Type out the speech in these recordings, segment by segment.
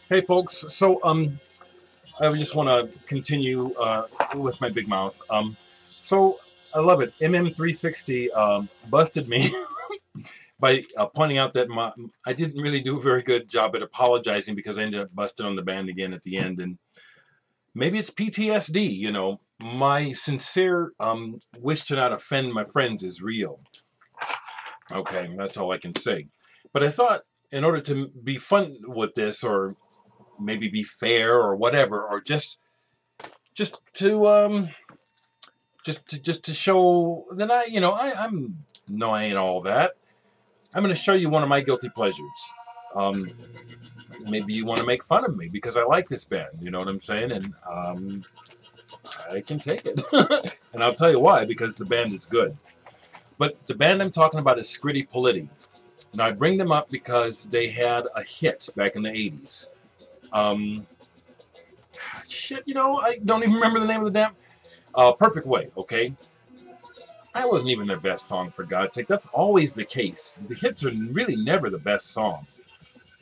Hey folks, so I just want to continue with my big mouth. So I love it. MM360 busted me by pointing out that I didn't really do a very good job at apologizing because I ended up busting on the band again at the end, and maybe it's PTSD. My sincere wish to not offend my friends is real. Okay, that's all I can say. But I thought, in order to be fun with this, or maybe be fair, or whatever, or just to just to show that I'm no, I ain't all that. I'm going to show you one of my guilty pleasures. Um, Maybe you want to make fun of me because I like this band. You know what I'm saying? And I can take it. And I'll tell you why, because the band is good. But the band I'm talking about is Scritti Politti. And I bring them up because they had a hit back in the 80s. Um, I don't even remember the name of the damn. Perfect Way, okay? That wasn't even their best song, for God's sake. That's always the case. The hits are really never the best song.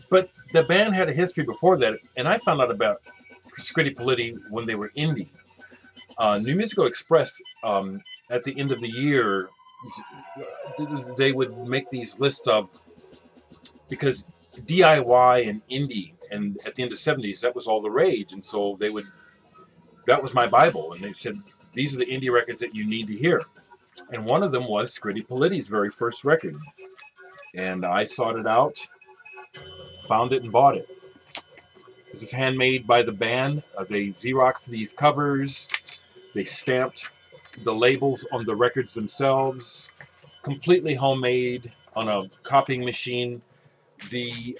But the band had a history before that, and I found out about Scritti Politti when they were indie. New Musical Express, at the end of the year, they would make these lists of, because DIY and indie, and at the end of the 70s, that was all the rage. And so that was my Bible. And they said, these are the indie records that you need to hear. And one of them was Scritti Politti's very first record. And I sought it out, found it, and bought it. This is handmade by the band. They Xeroxed these covers. They stamped the labels on the records themselves. Completely homemade on a copying machine. The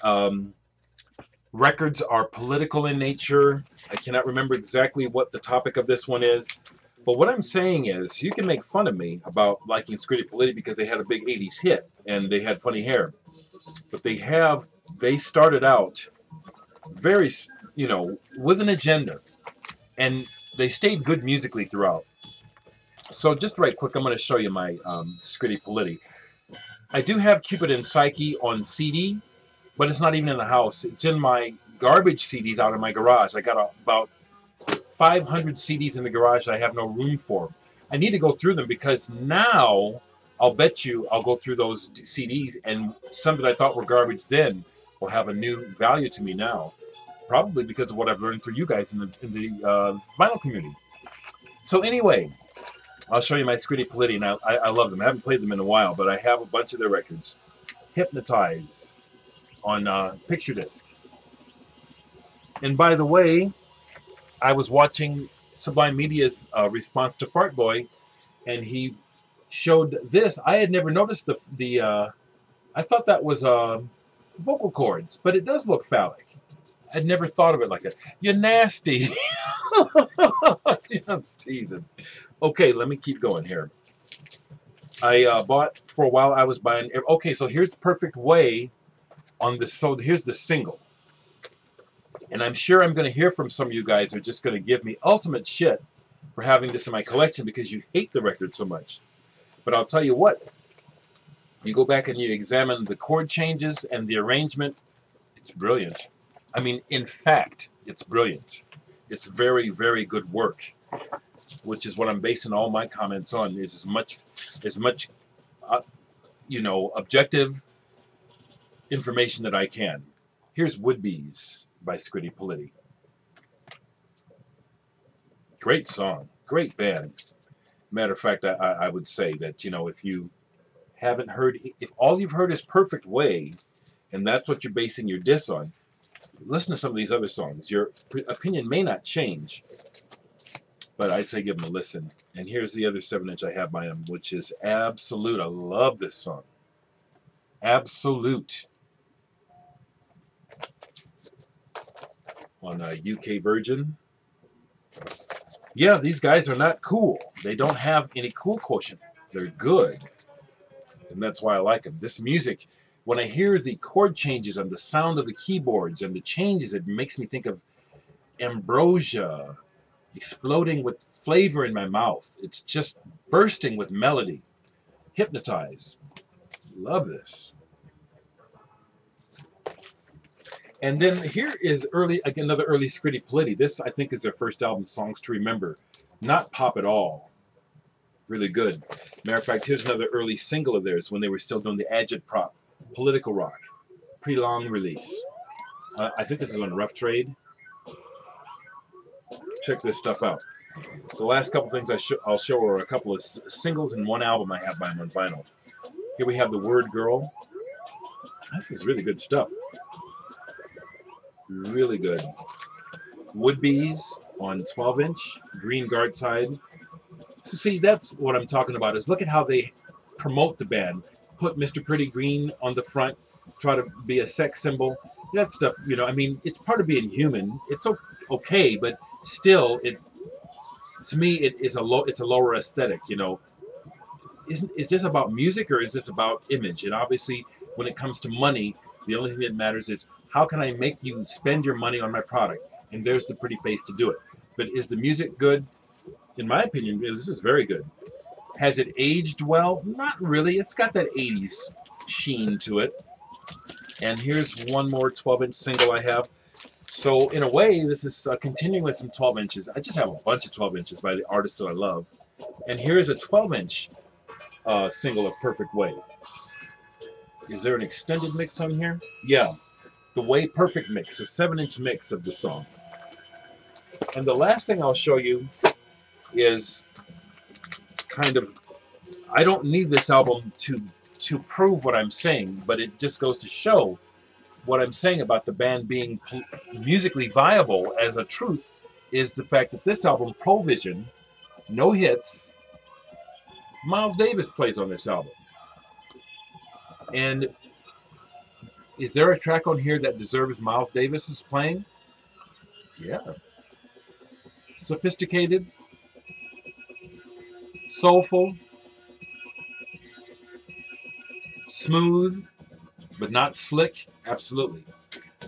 records are political in nature. I cannot remember exactly what the topic of this one is. But what I'm saying is, you can make fun of me about liking Scritti Politti because they had a big 80s hit and they had funny hair. But they started out very, with an agenda. And they stayed good musically throughout. So just right quick, I'm going to show you my Scritti Politti. I do have Cupid and Psyche on CD, but it's not even in the house. It's in my garbage CDs out in my garage. I got about 500 CDs in the garage that I have no room for. I need to go through them because now I'll bet you I'll go through those CDs, and some that I thought were garbage then will have a new value to me now. Probably because of what I've learned through you guys in the vinyl community. So anyway, I'll show you my Scritti Politti, and I love them. I haven't played them in a while, but I have a bunch of their records. Hypnotize on picture disc. And by the way, I was watching Sublime Media's response to Fart Boy, and he showed this. I had never noticed I thought that was vocal cords, but it does look phallic. I'd never thought of it like that. You're nasty. I'm teasing. Okay, let me keep going here. I bought, for a while, I was buying. Okay, so here's the Perfect Way on this. So here's the single. And I'm sure I'm going to hear from some of you guys who are just going to give me ultimate shit for having this in my collection because you hate the record so much. But I'll tell you what. You go back and you examine the chord changes and the arrangement. It's brilliant. I mean, in fact, it's brilliant. It's very, very good work, which is what I'm basing all my comments on, is as much objective information that I can. Here's Would-Be's by Scritti Politti. Great song, great band. Matter of fact, I would say that, if you haven't heard, if all you've heard is Perfect Way, and that's what you're basing your diss on, listen to some of these other songs. Your opinion may not change, but I'd say give them a listen. And here's the other 7-inch I have by him, which is Absolute. I love this song. Absolute. On a UK Virgin. Yeah, these guys are not cool. They don't have any cool quotient. They're good. And that's why I like them. This music, when I hear the chord changes and the sound of the keyboards and the changes, it makes me think of ambrosia exploding with flavor in my mouth. It's just bursting with melody. Hypnotize. Love this. And then here is early, again, another early Scritti Politti. This, I think, is their first album, Songs to Remember. Not pop at all. Really good. Matter of fact, here's another early single of theirs when they were still doing the agit-prop, political rock. Pretty long release. I think this is on Rough Trade. Check this stuff out. The last couple things I'll show are a couple of singles and one album I have by them on vinyl. Here we have The Word Girl. This is really good stuff. Really good. Would Be's on 12-inch, Green Guard side. So see, that's what I'm talking about, is look at how they promote the band. Put Mr. Pretty Green on the front, try to be a sex symbol. That stuff, you know, I mean, it's part of being human. It's okay, but still, to me, it's a lower aesthetic, you know. Is this about music or is this about image? And obviously, when it comes to money, the only thing that matters is how can I make you spend your money on my product? And there's the pretty face to do it. But is the music good? In my opinion, this is very good. Has it aged well? Not really. It's got that 80s sheen to it. And here's one more 12-inch single I have. So in a way, this is continuing with some 12 inches. I just have a bunch of 12 inches by the artists that I love. And here's a 12-inch single of Perfect Way. Is there an extended mix on here? Yeah. The Way Perfect mix, a 7-inch mix of the song. And the last thing I'll show you is kind of, I don't need this album to prove what I'm saying, but it just goes to show what I'm saying about the band being musically viable as a truth, is the fact that this album, Provision, no hits, Miles Davis plays on this album. And is there a track on here that deserves Miles Davis's playing? Yeah. Sophisticated, soulful, smooth, but not slick. Absolutely.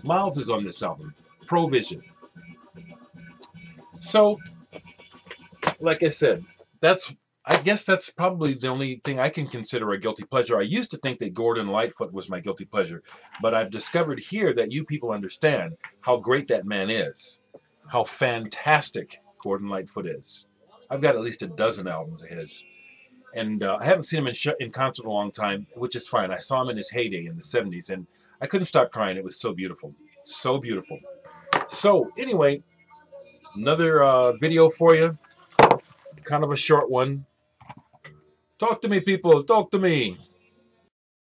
Miles is on this album. Provision. So, like I said, I guess that's probably the only thing I can consider a guilty pleasure. I used to think that Gordon Lightfoot was my guilty pleasure, but I've discovered here that you people understand how great that man is, how fantastic Gordon Lightfoot is. I've got at least a dozen albums of his. And I haven't seen him in concert in a long time, which is fine. I saw him in his heyday in the 70s, and I couldn't stop crying. It was so beautiful. So beautiful. So, anyway, another video for you. Kind of a short one. Talk to me, people. Talk to me.